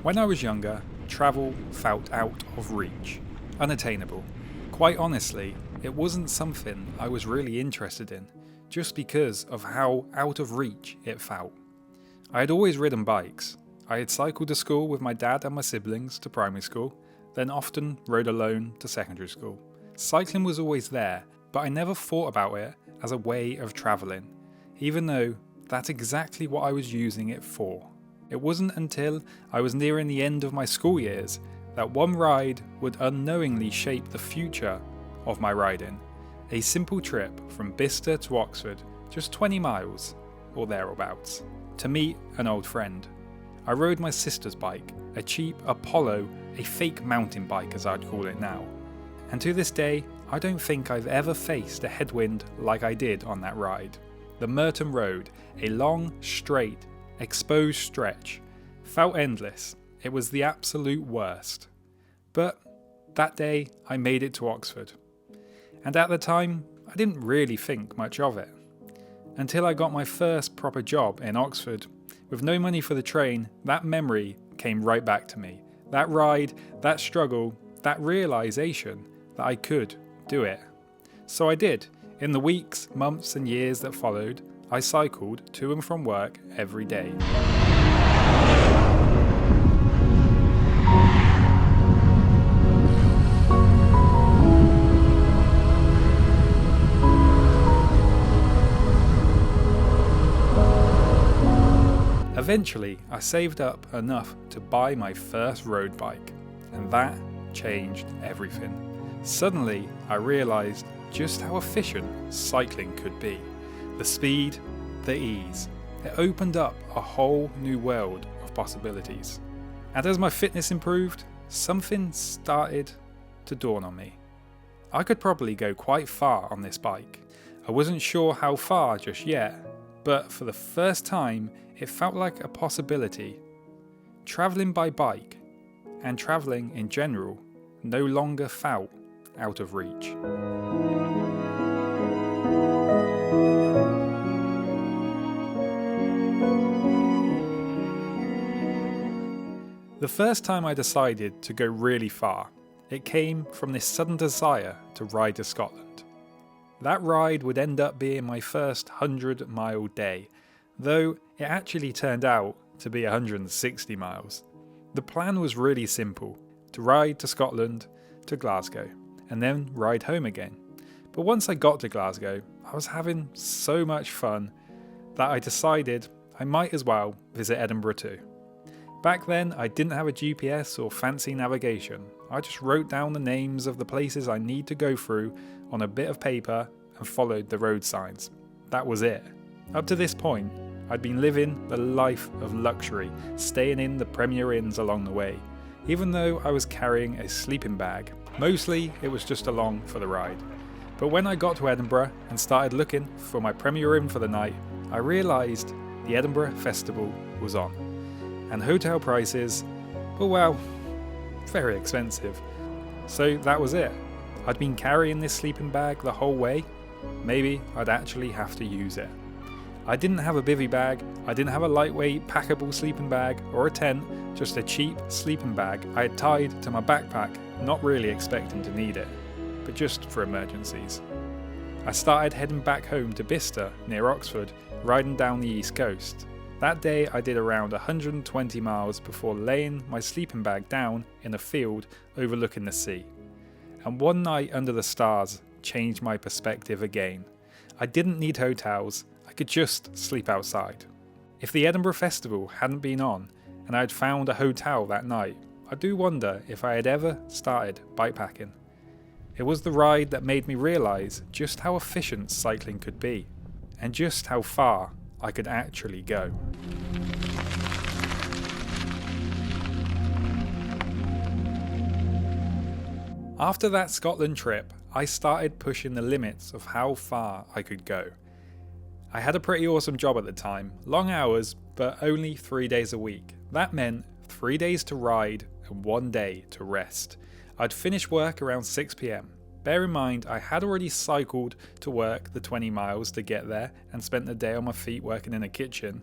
When I was younger, travel felt out of reach, unattainable. Quite honestly, it wasn't something I was really interested in, just because of how out of reach it felt. I had always ridden bikes. I had cycled to school with my dad and my siblings to primary school, then often rode alone to secondary school. Cycling was always there, but I never thought about it as a way of travelling, even though that's exactly what I was using it for. It wasn't until I was nearing the end of my school years that one ride would unknowingly shape the future of my riding. A simple trip from Bicester to Oxford, just 20 miles or thereabouts, to meet an old friend. I rode my sister's bike, a cheap Apollo, a fake mountain bike as I'd call it now. And to this day, I don't think I've ever faced a headwind like I did on that ride. The Merton Road, a long, straight, exposed stretch, felt endless. It was the absolute worst. But that day I made it to Oxford. And at the time, I didn't really think much of it. Until I got my first proper job in Oxford. With no money for the train, that memory came right back to me. That ride, that struggle, that realisation that I could do it. So I did. In the weeks, months and years that followed, I cycled to and from work every day. Eventually, I saved up enough to buy my first road bike, and that changed everything. Suddenly, I realised just how efficient cycling could be. The speed, the ease. It opened up a whole new world of possibilities. And as my fitness improved, something started to dawn on me. I could probably go quite far on this bike. I wasn't sure how far just yet, but for the first time, it felt like a possibility. Travelling by bike, and travelling in general, no longer felt out of reach. The first time I decided to go really far, it came from this sudden desire to ride to Scotland. That ride would end up being my first 100-mile day, though it actually turned out to be 160 miles. The plan was really simple, to ride to Scotland, to Glasgow, and then ride home again. But once I got to Glasgow, I was having so much fun that I decided I might as well visit Edinburgh too. Back then, I didn't have a GPS or fancy navigation. I just wrote down the names of the places I need to go through on a bit of paper and followed the road signs. That was it. Up to this point, I'd been living the life of luxury, staying in the premier inns along the way, even though I was carrying a sleeping bag. Mostly, it was just along for the ride. But when I got to Edinburgh and started looking for my premier inn for the night, I realised the Edinburgh Festival was on. And hotel prices were, well, very expensive. So that was it. I'd been carrying this sleeping bag the whole way. Maybe I'd actually have to use it. I didn't have a bivvy bag, I didn't have a lightweight packable sleeping bag or a tent, just a cheap sleeping bag I had tied to my backpack, not really expecting to need it, but just for emergencies. I started heading back home to Bicester, near Oxford, riding down the east coast. That day I did around 120 miles before laying my sleeping bag down in a field overlooking the sea. And one night under the stars changed my perspective again. I didn't need hotels, I could just sleep outside. If the Edinburgh Festival hadn't been on and I had found a hotel that night, I do wonder if I had ever started bikepacking. It was the ride that made me realise just how efficient cycling could be, and just how far I could actually go. After that Scotland trip, I started pushing the limits of how far I could go. I had a pretty awesome job at the time, long hours, but only 3 days a week. That meant 3 days to ride and 1 day to rest. I'd finish work around 6 PM. Bear in mind, I had already cycled to work the 20 miles to get there and spent the day on my feet working in a kitchen.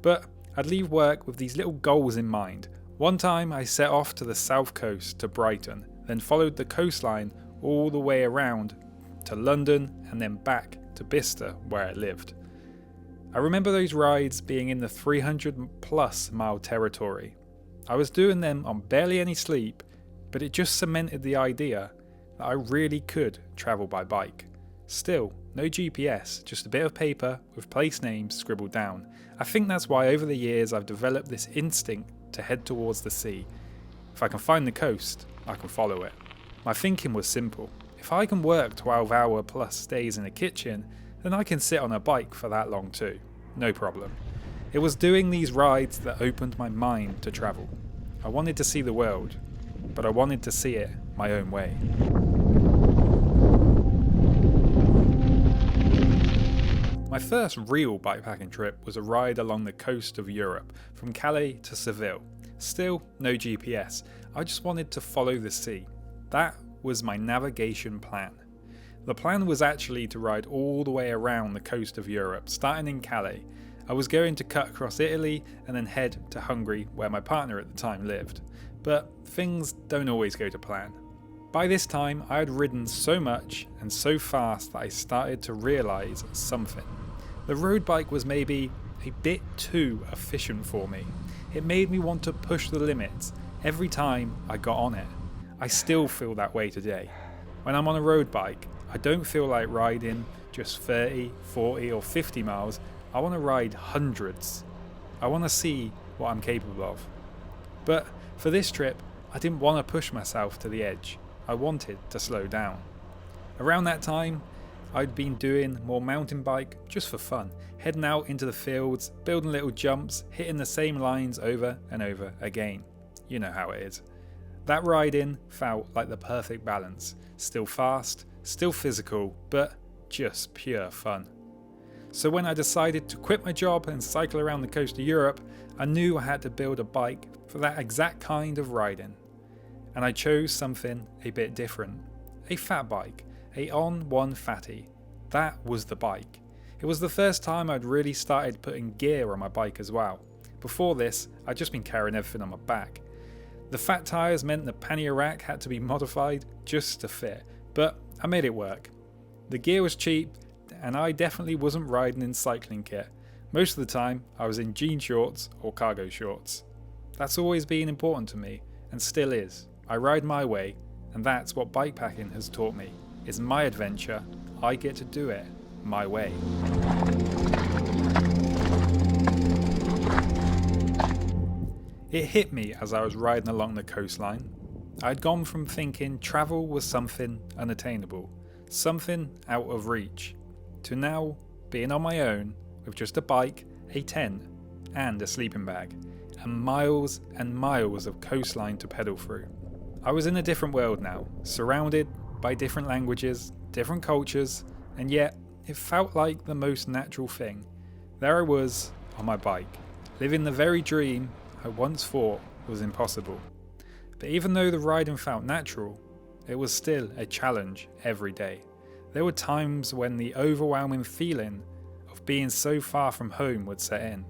But I'd leave work with these little goals in mind. One time I set off to the south coast to Brighton, then followed the coastline all the way around to London and then back to Bicester where I lived. I remember those rides being in the 300 plus mile territory. I was doing them on barely any sleep, but it just cemented the idea that I really could travel by bike. Still, no GPS, just a bit of paper with place names scribbled down. I think that's why over the years I've developed this instinct to head towards the sea. If I can find the coast, I can follow it. My thinking was simple. If I can work 12-hour plus days in a kitchen, then I can sit on a bike for that long too. No problem. It was doing these rides that opened my mind to travel. I wanted to see the world, but I wanted to see it my own way. My first real bikepacking trip was a ride along the coast of Europe, from Calais to Seville. Still, no GPS. I just wanted to follow the sea. That was my navigation plan. The plan was actually to ride all the way around the coast of Europe, starting in Calais. I was going to cut across Italy and then head to Hungary, where my partner at the time lived. But things don't always go to plan. By this time, I had ridden so much and so fast that I started to realise something. The road bike was maybe a bit too efficient for me. It made me want to push the limits every time I got on it. I still feel that way today. When I'm on a road bike, I don't feel like riding just 30, 40 or 50 miles. I want to ride hundreds. I want to see what I'm capable of. But for this trip, I didn't want to push myself to the edge. I wanted to slow down. Around that time, I'd been doing more mountain bike just for fun, heading out into the fields, building little jumps, hitting the same lines over and over again. You know how it is. That ride-in felt like the perfect balance. Still fast, still physical, but just pure fun. So when I decided to quit my job and cycle around the coast of Europe, I knew I had to build a bike for that exact kind of riding. And I chose something a bit different. A fat bike, a On-One Fatty. That was the bike. It was the first time I'd really started putting gear on my bike as well. Before this, I'd just been carrying everything on my back. The fat tyres meant the pannier rack had to be modified just to fit, but I made it work. The gear was cheap, and I definitely wasn't riding in cycling kit. Most of the time, I was in jean shorts or cargo shorts. That's always been important to me, and still is. I ride my way, and that's what bikepacking has taught me. It's my adventure, I get to do it my way. It hit me as I was riding along the coastline. I'd gone from thinking travel was something unattainable, something out of reach, to now being on my own with just a bike, a tent, and a sleeping bag, and miles of coastline to pedal through. I was in a different world now, surrounded by different languages, different cultures, and yet it felt like the most natural thing. There I was, on my bike, living the very dream I once thought was impossible. But even though the riding felt natural, it was still a challenge every day. There were times when the overwhelming feeling of being so far from home would set in.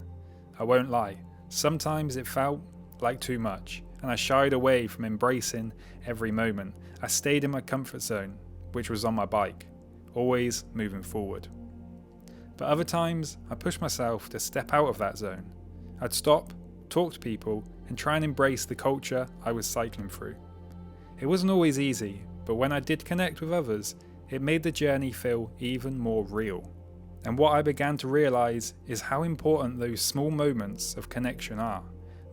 I won't lie, sometimes it felt like too much, and I shied away from embracing every moment. I stayed in my comfort zone, which was on my bike, always moving forward. But other times, I pushed myself to step out of that zone. I'd stop, talk to people, and try and embrace the culture I was cycling through. It wasn't always easy, but when I did connect with others, it made the journey feel even more real. And what I began to realise is how important those small moments of connection are.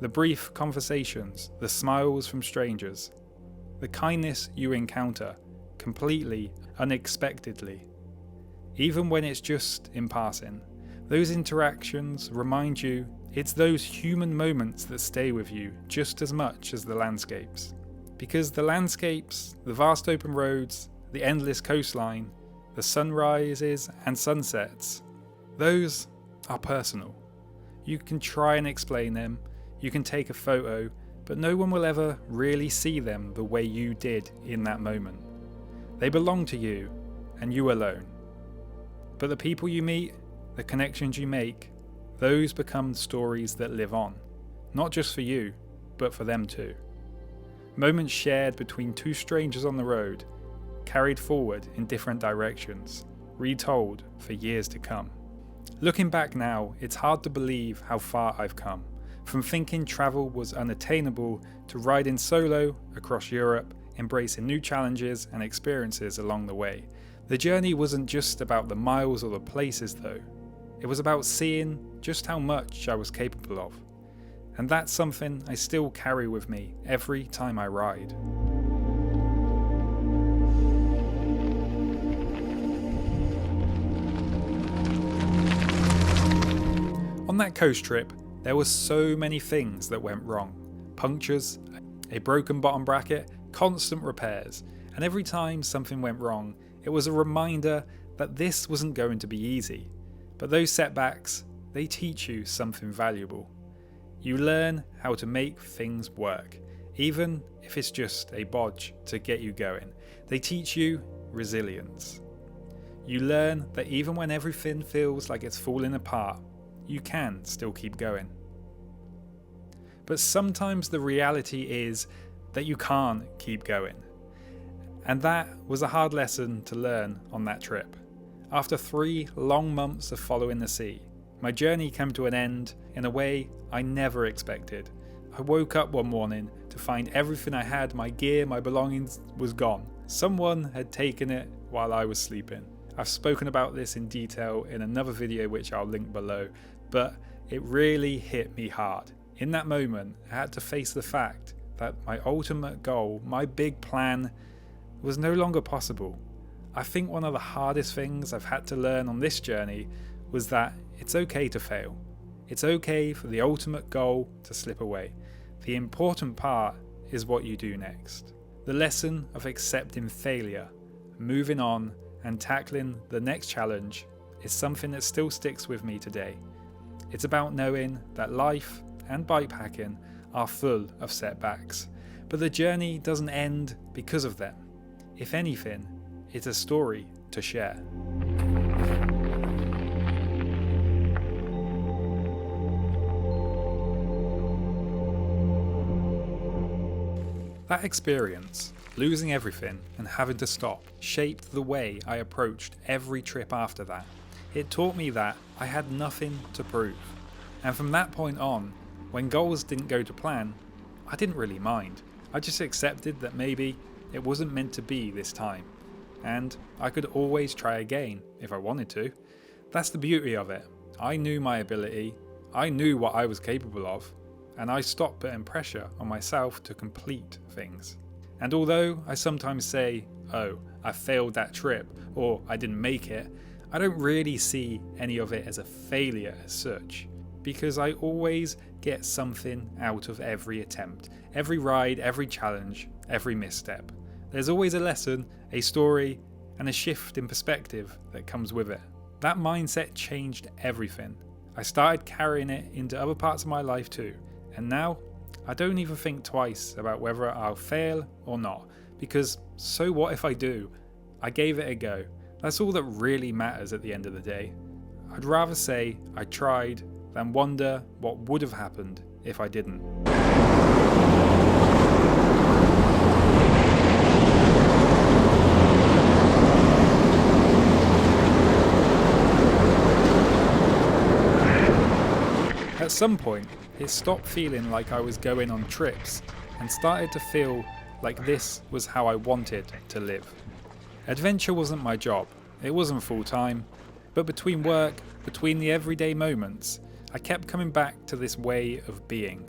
The brief conversations, the smiles from strangers, the kindness you encounter completely unexpectedly. Even when it's just in passing, those interactions remind you it's those human moments that stay with you just as much as the landscapes. Because the landscapes, the vast open roads, the endless coastline, the sunrises and sunsets, those are personal. You can try and explain them, you can take a photo, but no one will ever really see them the way you did in that moment. They belong to you, and you alone. But the people you meet, the connections you make, those become stories that live on. Not just for you, but for them too. Moments shared between two strangers on the road, carried forward in different directions, retold for years to come. Looking back now, it's hard to believe how far I've come, from thinking travel was unattainable to riding solo across Europe, embracing new challenges and experiences along the way. The journey wasn't just about the miles or the places though, it was about seeing just how much I was capable of. And that's something I still carry with me every time I ride. On that coast trip, there were so many things that went wrong. Punctures, a broken bottom bracket, constant repairs, and every time something went wrong, it was a reminder that this wasn't going to be easy. But those setbacks, they teach you something valuable. You learn how to make things work, even if it's just a bodge to get you going. They teach you resilience. You learn that even when everything feels like it's falling apart, you can still keep going. But sometimes the reality is that you can't keep going. And that was a hard lesson to learn on that trip. After 3 long months of following the sea, my journey came to an end in a way I never expected. I woke up one morning to find everything I had, my gear, my belongings, was gone. Someone had taken it while I was sleeping. I've spoken about this in detail in another video which I'll link below, but it really hit me hard. In that moment, I had to face the fact that my ultimate goal, my big plan, was no longer possible. I think one of the hardest things I've had to learn on this journey was that it's okay to fail. It's okay for the ultimate goal to slip away. The important part is what you do next. The lesson of accepting failure, moving on, and tackling the next challenge is something that still sticks with me today. It's about knowing that life and bikepacking are full of setbacks, but the journey doesn't end because of them. If anything, it's a story to share. That experience, losing everything and having to stop, shaped the way I approached every trip after that. It taught me that I had nothing to prove. And from that point on, when goals didn't go to plan, I didn't really mind. I just accepted that maybe it wasn't meant to be this time. And I could always try again if I wanted to. That's the beauty of it. I knew my ability, I knew what I was capable of, and I stopped putting pressure on myself to complete things. And although I sometimes say, oh, I failed that trip, or I didn't make it, I don't really see any of it as a failure as such, because I always get something out of every attempt, every ride, every challenge, every misstep. There's always a lesson, a story, and a shift in perspective that comes with it. That mindset changed everything. I started carrying it into other parts of my life too, and now I don't even think twice about whether I'll fail or not, because so what if I do? I gave it a go. That's all that really matters at the end of the day. I'd rather say I tried than wonder what would have happened if I didn't. At some point, it stopped feeling like I was going on trips and started to feel like this was how I wanted to live. Adventure wasn't my job, it wasn't full-time, but between work, between the everyday moments, I kept coming back to this way of being.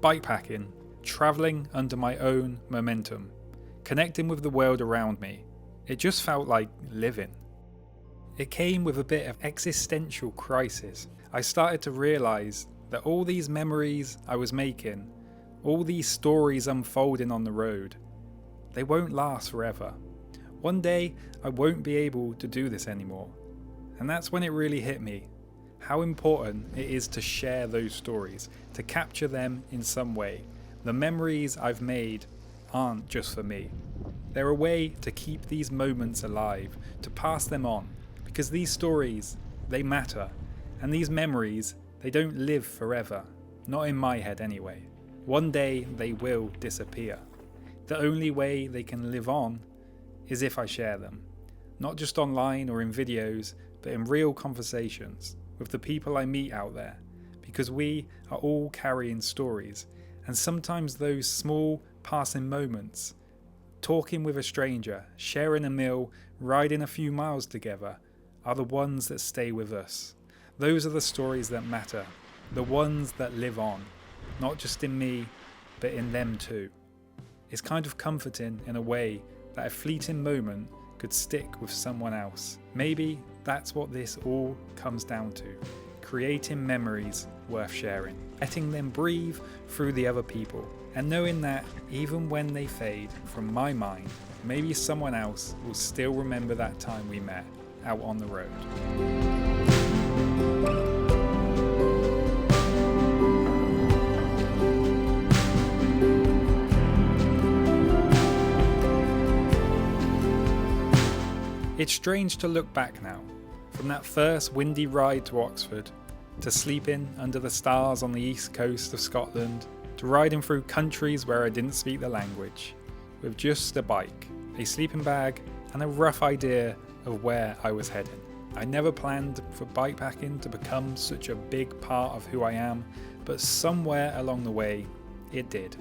Bikepacking, travelling under my own momentum, connecting with the world around me, it just felt like living. It came with a bit of existential crisis. I started to realise that all these memories I was making, all these stories unfolding on the road, they won't last forever. One day I won't be able to do this anymore. And that's when it really hit me, how important it is to share those stories, to capture them in some way. The memories I've made aren't just for me. They're a way to keep these moments alive, to pass them on, because these stories, they matter. And these memories, they don't live forever. Not in my head anyway. One day they will disappear. The only way they can live on is if I share them, not just online or in videos, but in real conversations with the people I meet out there, because we are all carrying stories, and sometimes those small passing moments, talking with a stranger, sharing a meal, riding a few miles together, are the ones that stay with us. Those are the stories that matter, the ones that live on, not just in me, but in them too. It's kind of comforting in a way that a fleeting moment could stick with someone else. Maybe that's what this all comes down to, creating memories worth sharing, letting them breathe through the other people, and knowing that even when they fade from my mind, maybe someone else will still remember that time we met out on the road. It's strange to look back now, from that first windy ride to Oxford, to sleeping under the stars on the east coast of Scotland, to riding through countries where I didn't speak the language, with just a bike, a sleeping bag, and a rough idea of where I was heading. I never planned for bikepacking to become such a big part of who I am, but somewhere along the way, it did.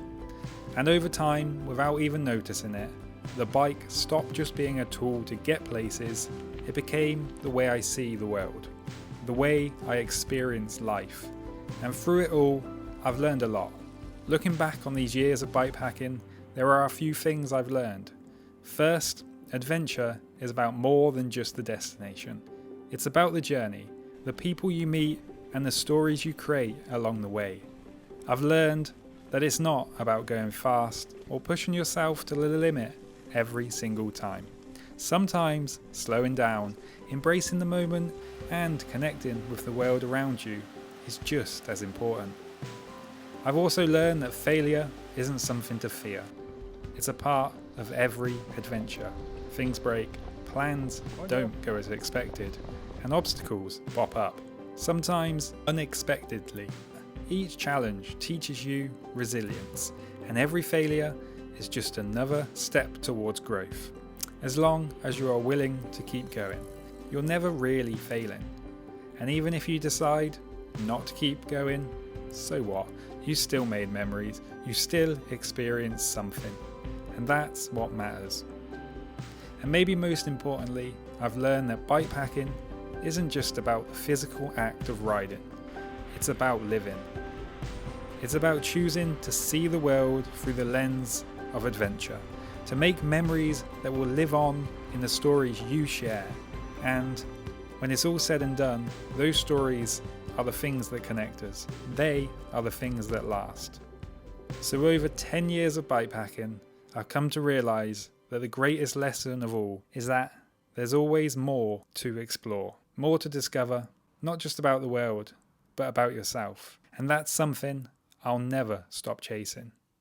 And over time, without even noticing it, the bike stopped just being a tool to get places, it became the way I see the world, the way I experience life. And through it all, I've learned a lot. Looking back on these years of bikepacking, there are a few things I've learned. First, adventure is about more than just the destination. It's about the journey, the people you meet, and the stories you create along the way. I've learned that it's not about going fast or pushing yourself to the limit every single time. Sometimes slowing down, embracing the moment, and connecting with the world around you is just as important. I've also learned that failure isn't something to fear. It's a part of every adventure. Things break, plans don't go as expected, and obstacles pop up, sometimes unexpectedly. Each challenge teaches you resilience, and every failure is just another step towards growth. As long as you are willing to keep going, you're never really failing. And even if you decide not to keep going, so what? You still made memories, you still experienced something, and that's what matters. And maybe most importantly, I've learned that bikepacking isn't just about the physical act of riding, it's about living. It's about choosing to see the world through the lens of adventure, to make memories that will live on in the stories you share. And when it's all said and done, those stories are the things that connect us. They are the things that last. So over 10 years of bikepacking, I've come to realise that the greatest lesson of all is that there's always more to explore, more to discover, not just about the world, but about yourself. And that's something I'll never stop chasing.